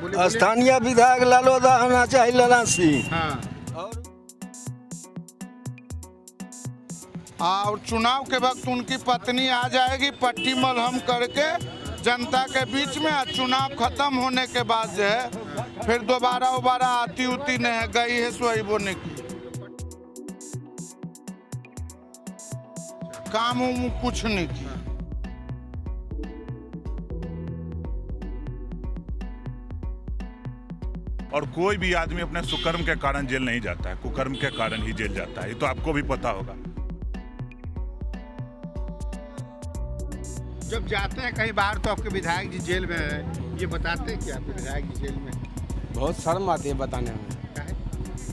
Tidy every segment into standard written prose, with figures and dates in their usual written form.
स्थानीय विधायक लालूदा होना चाहिए, ललन सिंह। हाँ। और चुनाव के वक्त उनकी पत्नी आ जाएगी पट्टी मलहम करके जनता के बीच में। चुनाव खत्म होने के बाद जो है फिर दोबारा आती उती नहीं है, गई है सोई बोने की। काम कुछ नहीं किया। और कोई भी आदमी अपने सुकर्म के कारण जेल नहीं जाता है, कुकर्म के कारण ही जेल जाता है, ये तो आपको भी पता होगा। जब जाते हैं कहीं बाहर तो आपके विधायक जी जेल में है, ये बताते हैं कि आपके विधायक जी जेल में है? बहुत शर्म आती है बताने में। काहे?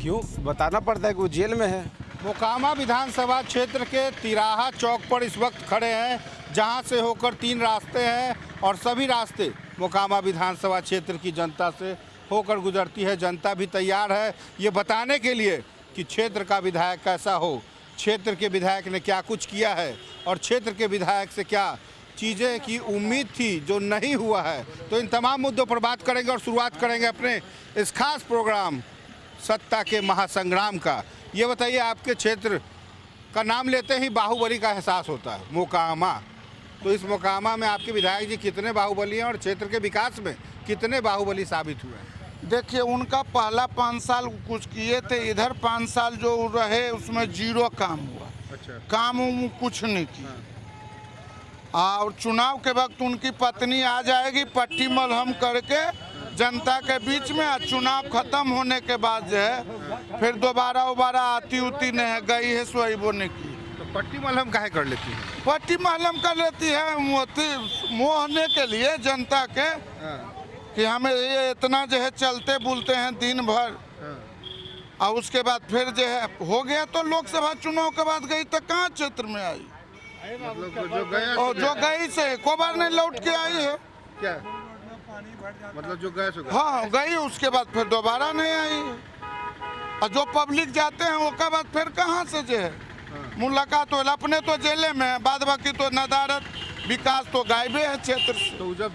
क्यों बताना पड़ता है कि वो जेल में है। मोकामा विधानसभा क्षेत्र के तिराहा चौक पर इस वक्त खड़े हैं, जहां से होकर 3 रास्ते हैं और सभी रास्ते मोकामा विधानसभा क्षेत्र की जनता से होकर गुजरती है। जनता भी तैयार है ये बताने के लिए कि क्षेत्र का विधायक कैसा हो, क्षेत्र के विधायक ने क्या कुछ किया है और क्षेत्र के विधायक से क्या चीज़ें की उम्मीद थी जो नहीं हुआ है। तो इन तमाम मुद्दों पर बात करेंगे और शुरुआत करेंगे अपने इस खास प्रोग्राम सत्ता के महासंग्राम का। ये बताइए, आपके क्षेत्र का नाम लेते ही बाहुबली का एहसास होता है, मोकामा। तो इस मोकामा में आपके विधायक जी कितने बाहुबली हैं और क्षेत्र के विकास में कितने बाहुबली साबित हुए हैं? देखिए, उनका पहला 5 साल कुछ किए थे, इधर 5 साल जो रहे उसमें 0 काम हुआ। अच्छा। काम कुछ नहीं किया। और चुनाव के वक्त उनकी पत्नी आ जाएगी पट्टी मलहम करके जनता के बीच में। चुनाव खत्म होने के बाद जो है फिर दोबारा आती उती नहीं है, गई है सोई बोने की। तो पट्टी मलहम काहे कर लेती है? पट्टी मलहम कर लेती है मोहने के लिए जनता के, कि हमें ये इतना जो है चलते बुलते हैं दिन भर। और उसके बाद फिर जो है हो गया तो लोकसभा चुनाव के बाद गई तो कहाँ क्षेत्र में आई, मतलब जो गया और जो गई से को बार नहीं लौट के आई है। क्या मतलब जो गए सो गए? हाँ, गई उसके बाद फिर दोबारा नहीं आई। और जो पब्लिक जाते हैं उसके बाद फिर कहाँ से जो है मुलाकात हो। अपने तो जेले में है, बाद बाकी तो नदारत विकास तो गायबे है क्षेत्र से। तो जब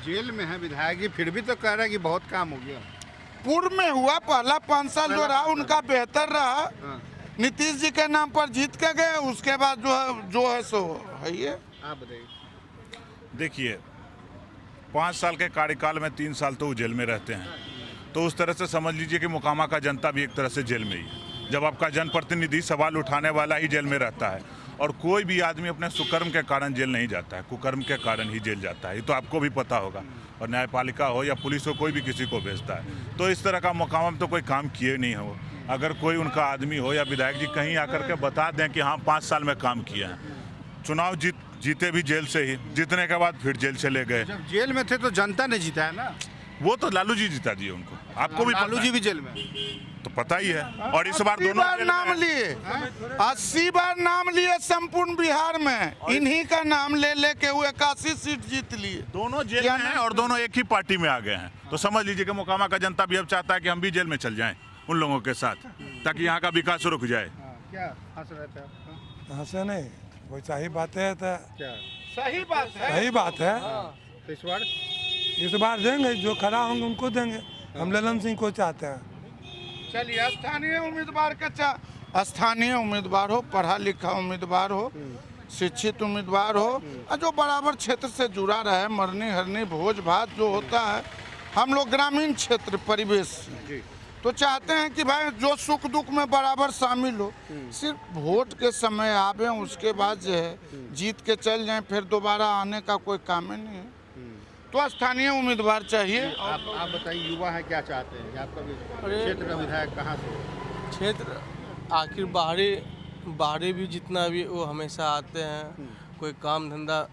जेल में है विधायक जी फिर भी तो कह रहे हैं कि बहुत काम हो गया। पूर्व में हुआ पहला 5 साल जो रहा उनका बेहतर रहा। नीतीश जी के नाम पर जीत के गए, उसके बाद जो है सो है ये। आप बताइए। देखिए, 5 साल के कार्यकाल में 3 साल तो वो जेल में रहते हैं, तो उस तरह से समझ लीजिए कि मोकामा का जनता भी एक तरह से जेल में ही है। जब आपका जनप्रतिनिधि सवाल उठाने वाला ही जेल में रहता है, और कोई भी आदमी अपने सुकर्म के कारण जेल नहीं जाता है, कुकर्म के कारण ही जेल जाता है, ये तो आपको भी पता होगा। और न्यायपालिका हो या पुलिस हो, कोई भी किसी को भेजता है। तो इस तरह का मोकामा में तो कोई काम किए नहीं हो। अगर कोई उनका आदमी हो या विधायक जी कहीं आकर के बता दें कि हाँ 5 साल में काम किया है। चुनाव जीते भी जेल से ही, जीतने के बाद फिर जेल चले गए। जब जेल में थे तो जनता ने जीता है ना। वो तो लालू जी जिता दिए उनको, आपको भी लालू पता जी है। भी जेल में। तो पता ही है। और इस बार 80 दोनों बार जेल में नाम हैं। लिए, 80 बार नाम लिए संपूर्ण बिहार में। इन्हीं का नाम ले लेके वो 81 सीट जीत लिए। दोनों जेल में हैं और दोनों एक ही पार्टी में आ गए हैं। तो समझ लीजिए कि मोकामा का जनता भी अब चाहता है कि हम भी जेल में चल जाएं उन लोगों के साथ, ताकि यहाँ का विकास रुक जाए। क्या हंस रहे थे आप? हंसे नहीं, कोई सही बात है तो क्या सही बात है। सही बात है। तो इस बार देंगे, जो खड़ा होंगे उनको देंगे। हम ललन सिंह को चाहते हैं। चलिए, स्थानीय उम्मीदवार का स्थानीय उम्मीदवार हो, पढ़ा लिखा उम्मीदवार हो, शिक्षित उम्मीदवार हो, और जो बराबर क्षेत्र से जुड़ा रहे। मरनी हरनी भोज भात जो होता है, हम लोग ग्रामीण क्षेत्र परिवेश से तो चाहते हैं कि भाई जो सुख दुख में बराबर शामिल हो। सिर्फ वोट के समय आवे, उसके बाद जो है जीत के चल जाएं, फिर दोबारा आने का कोई काम ही नहीं है। तो स्थानीय उम्मीदवार चाहिए। आप बताइए, युवा है क्या चाहते हैं? आपका भी क्षेत्र का विधायक कहाँ से? क्षेत्र आखिर बाहरी भी जितना भी वो हमेशा आते हैं, कोई काम धंधा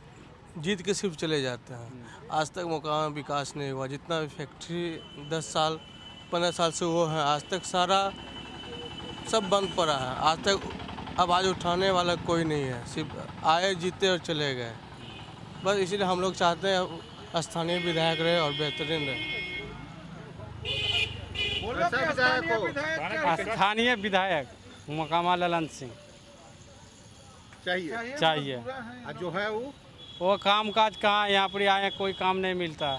जीत के सिर्फ चले जाते हैं। आज तक मोकामा में विकास नहीं हुआ। जितना भी फैक्ट्री 10 साल 15 साल से वो है, आज तक सारा सब बंद पड़ा है। आज तक आवाज़ उठाने वाला कोई नहीं है, सिर्फ आए जीते और चले गए। बस इसीलिए हम लोग चाहते हैं स्थानीय विधायक रहे और बेहतरीन रहे। स्थानीय विधायक मोकामा ललन सिंह चाहिए। जो है वो काम काज कहाँ यहाँ पर आए, कोई काम नहीं मिलता।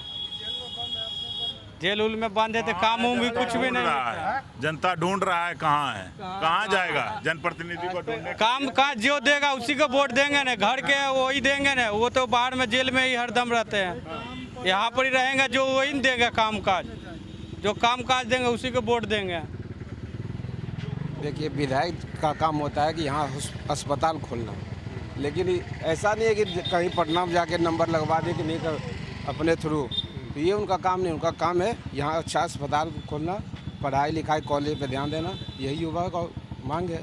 जेल उल में बांधे थे, काम उम भी कुछ भी नहीं होता है। जनता ढूंढ रहा है कहाँ है, कहाँ जाएगा जनप्रतिनिधि को ढूंढने। काम काज जो देगा उसी को वोट देंगे ना, घर के वही देंगे ना, वो तो बाहर में जेल में ही हरदम रहते हैं। यहाँ पर ही रहेंगे जो वही देंगे काम काज, जो काम काज देंगे उसी को वोट देंगे। देखिए, विधायक का काम होता है कि यहाँ अस्पताल खोलना, लेकिन ऐसा नहीं है कि कहीं पटना में जाके नंबर लगवा दे कि नहीं कर अपने थ्रू, तो ये उनका काम नहीं। उनका काम है यहाँ अच्छा अस्पताल खोलना, पढ़ाई लिखाई कॉलेज पे ध्यान देना, यही युवा का मांग है।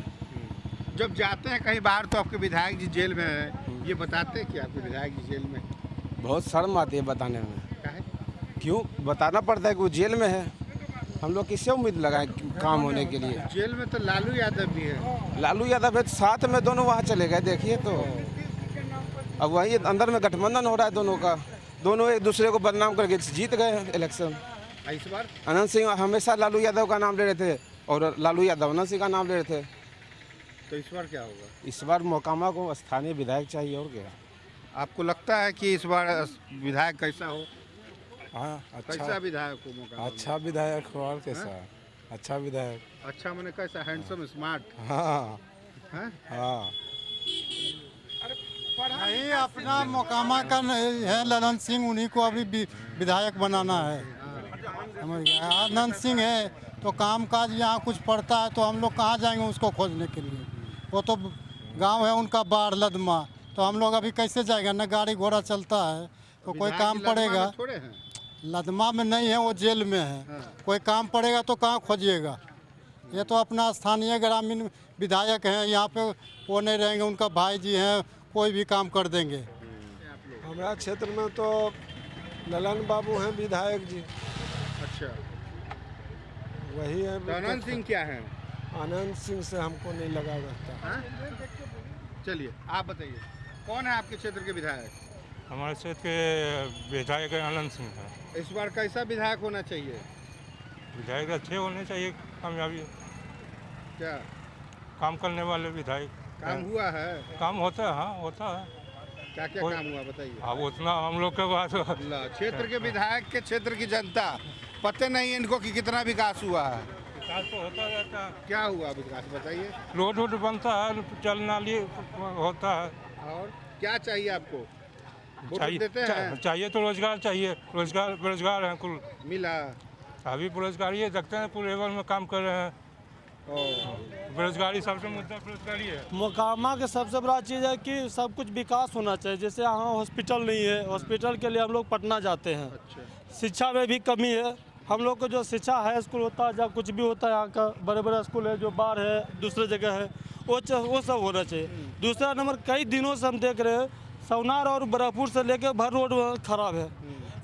जब जाते हैं कहीं बाहर तो आपके विधायक जी जेल में हैं, ये बताते हैं कि आपके विधायक जी जेल में? बहुत शर्म आती है बताने में। काहे? क्यों बताना पड़ता है कि वो जेल में है? हम लोग किससे उम्मीद लगाएं काम होने के लिए? जेल में तो लालू यादव भी है। लालू यादव है, साथ में दोनों वहाँ चले गए, देखिए तो। अब वहीं अंदर में गठबंधन हो रहा है दोनों का, दोनों एक दूसरे को बदनाम करके जीत गए इलेक्शन। इस बार अनंत सिंह हमेशा लालू यादव का नाम ले रहे थे और लालू यादव अनंत सिंह का नाम ले रहे थे। तो इस बार क्या होगा? इस बार मोकामा को स्थानीय विधायक चाहिए, और क्या। आपको लगता है कि इस बार विधायक कैसा हो? हाँ, कैसा विधायक हो मोकामा में? अच्छा विधायक हो, और कैसा अच्छा विधायक। अच्छा मैंने कैसा, हैंडसम, स्मार्ट? हाँ हैं? हाँ। नहीं, अपना मोकामा का नहीं है ललन सिंह, उन्हीं को अभी विधायक बनाना है। समझ गए? अनंत सिंह है तो काम काज यहाँ कुछ पड़ता है तो हम लोग कहाँ जाएंगे उसको खोजने के लिए? वो तो गांव है उनका बाढ़ लदमा, तो हम लोग अभी कैसे जाएगा? न गाड़ी घोड़ा चलता है तो कोई काम पड़ेगा। थोड़े हैं। लदमा में नहीं है, वो जेल में है। कोई काम पड़ेगा तो कहाँ खोजिएगा? ये तो अपना स्थानीय ग्रामीण विधायक हैं, यहाँ पे वो नहीं रहेंगे, उनका भाई जी हैं, कोई भी काम कर देंगे। हमारा क्षेत्र में तो ललन बाबू हैं विधायक जी, अच्छा, वही है। तो अनंत सिंह क्या है? आनंद सिंह से हमको नहीं लगा रहता। हाँ? चलिए आप बताइए, कौन है आपके क्षेत्र के विधायक? हमारे क्षेत्र के विधायक आनंद सिंह है। इस बार कैसा विधायक होना चाहिए? विधायक अच्छे होने चाहिए, कामयाबी, क्या काम करने वाले विधायक। काम हुआ है? काम होता है, हाँ होता है। क्या क्या काम हुआ बताइए। अब उतना हम लोग के पास क्षेत्र के विधायक के क्षेत्र की जनता पता नहीं इनको कि कितना विकास हुआ है। विकास तो होता रहता है, क्या हुआ विकास बताइए। रोड वोड बनता है, चल नाली होता है। और क्या चाहिए आपको? वोट देते हैं? चाहिए तो रोजगार चाहिए, रोजगार बेरोजगार हैं कुल। मिला? अभी बेरोजगारी है, देखते हैं पूरे लेवल में काम कर रहे हैं। बेरोजगारी सबसे मुद्दा बेरोजगारी है। मोकामा के सबसे बड़ा चीज़ है कि सब कुछ विकास होना चाहिए। जैसे यहाँ हॉस्पिटल नहीं है, हॉस्पिटल के लिए हम लोग पटना जाते हैं। अच्छा, शिक्षा में भी कमी है। हम लोग को जो शिक्षा हाई स्कूल होता है, जहाँ कुछ भी होता है, यहाँ का बड़े बड़े स्कूल है जो बाहर है, दूसरे जगह है, वो सब होना चाहिए। दूसरा नंबर, कई दिनों से हम देख रहे हैं सवनार और बरापुर से लेकर भर रोड खराब है।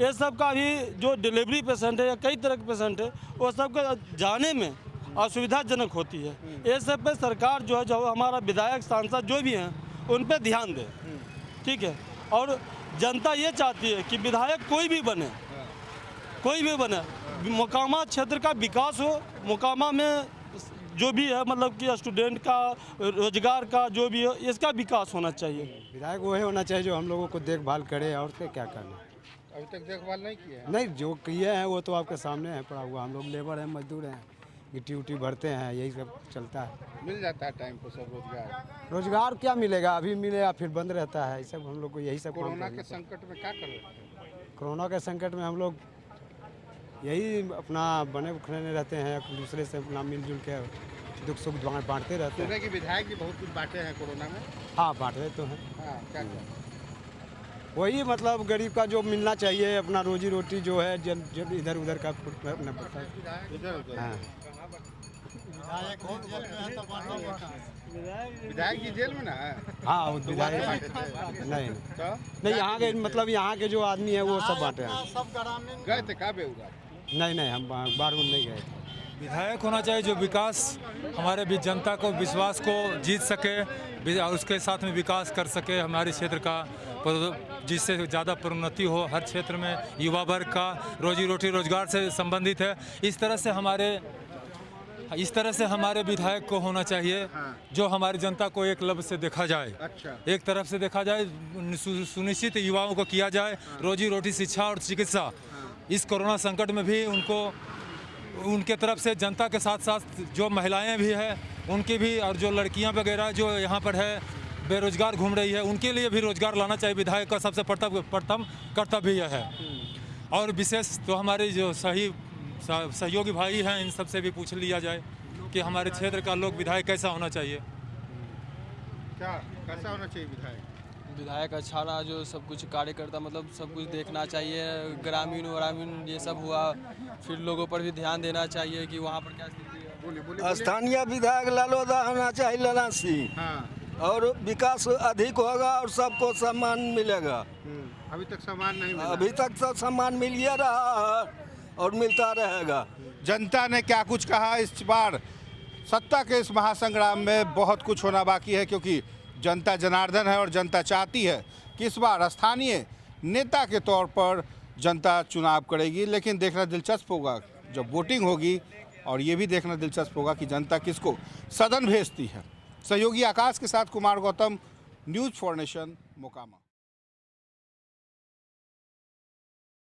ये सब का भी जो डिलीवरी पेशेंट है या कई तरह के पेशेंट है, वो सब का जाने में असुविधाजनक होती है। ये सब पे सरकार जो है, जो हमारा विधायक सांसद जो भी हैं, उन पे ध्यान दे, ठीक है। और जनता ये चाहती है कि विधायक कोई भी बने, कोई भी बने, मोकामा क्षेत्र का विकास हो। मोकामा में जो भी है, मतलब कि स्टूडेंट का, रोजगार का जो भी हो, इसका विकास होना चाहिए। विधायक वो होना चाहिए जो हम लोगों को देखभाल करे, और क्या करना। अभी तक देखभाल नहीं किया है? नहीं, जो किए हैं वो तो आपके सामने है पड़ा हुआ। हम लोग लेबर हैं, मजदूर हैं, गिट्टी उट्टी भरते हैं, यही सब चलता है। मिल जाता है टाइम पर सब रोजगार? रोजगार क्या मिलेगा, अभी मिलेगा फिर बंद रहता है। सब हम लोग को यही सब काम कोरोना करना के संकट में क्या कर रहे थे? कोरोना के संकट में हम लोग यही अपना बने खड़े रहते हैं, एक दूसरे से अपना मिलजुल के दुख सुख बांटते रहते हैं। सुने कि विधायक भी बहुत कुछ बांटे हैं कोरोना में? हाँ, बांटे तो हैं। हाँ, क्या क्या? वही मतलब गरीब का जो मिलना चाहिए, अपना रोजी रोटी जो है, जब इधर उधर का अपना पड़ता है। इधर उधर। हाँ, विधायक जी जेल में ना है? हाँ, वो बांटे विधायक थे? नहीं तो नहीं, यहाँ के मतलब यहाँ के जो आदमी है वो सब बांटे हैं। गए थे का बेउगा? नहीं, हम बार नहीं गए थे। विधायक होना चाहिए जो विकास हमारे भी जनता को विश्वास को जीत सके और उसके साथ में विकास कर सके हमारे क्षेत्र का, जिससे ज़्यादा प्रोन्नति हो हर क्षेत्र में। युवा वर्ग का रोजी रोटी रोजगार से संबंधित है। इस तरह से हमारे विधायक को होना चाहिए जो हमारी जनता को एक लब से देखा जाए। अच्छा। एक तरफ से देखा जाए, सुनिश्चित युवाओं को किया जाए रोजी रोटी, शिक्षा और चिकित्सा इस कोरोना संकट में भी उनको उनके तरफ से जनता के साथ साथ जो महिलाएं भी हैं उनकी भी, और जो लड़कियां वगैरह जो यहाँ पर है बेरोजगार घूम रही है, उनके लिए भी रोजगार लाना चाहिए। विधायक का सबसे प्रथम कर्तव्य है। और विशेष तो हमारे जो सहयोगी भाई हैं, इन सबसे भी पूछ लिया जाए कि हमारे क्षेत्र का लोक विधायक कैसा होना चाहिए। कैसा होना चाहिए विधायक? विधायक अच्छा रहा, जो सब कुछ कार्यकर्ता मतलब सब कुछ देखना चाहिए, ग्रामीण ये सब हुआ, फिर लोगों पर भी ध्यान देना चाहिए कि वहाँ पर क्या स्थिति है। स्थानीय विधायक लालूदा होना चाहिए, ललन सिंह। हाँ, और विकास अधिक होगा और सबको सम्मान मिलेगा। अभी तक सम्मान नहीं मिला। अभी तक तो सम्मान मिल ही रहा है और मिलता रहेगा। जनता ने क्या कुछ कहा इस बार सत्ता के इस महासंग्राम में? बहुत कुछ होना बाकी है, क्योंकि जनता जनार्दन है और जनता चाहती है कि इस बार स्थानीय नेता के तौर पर जनता चुनाव करेगी। लेकिन देखना दिलचस्प होगा जब वोटिंग होगी, और ये भी देखना दिलचस्प होगा कि जनता किसको सदन भेजती है। सहयोगी आकाश के साथ Kumar Gautam, news for nation, Mokama.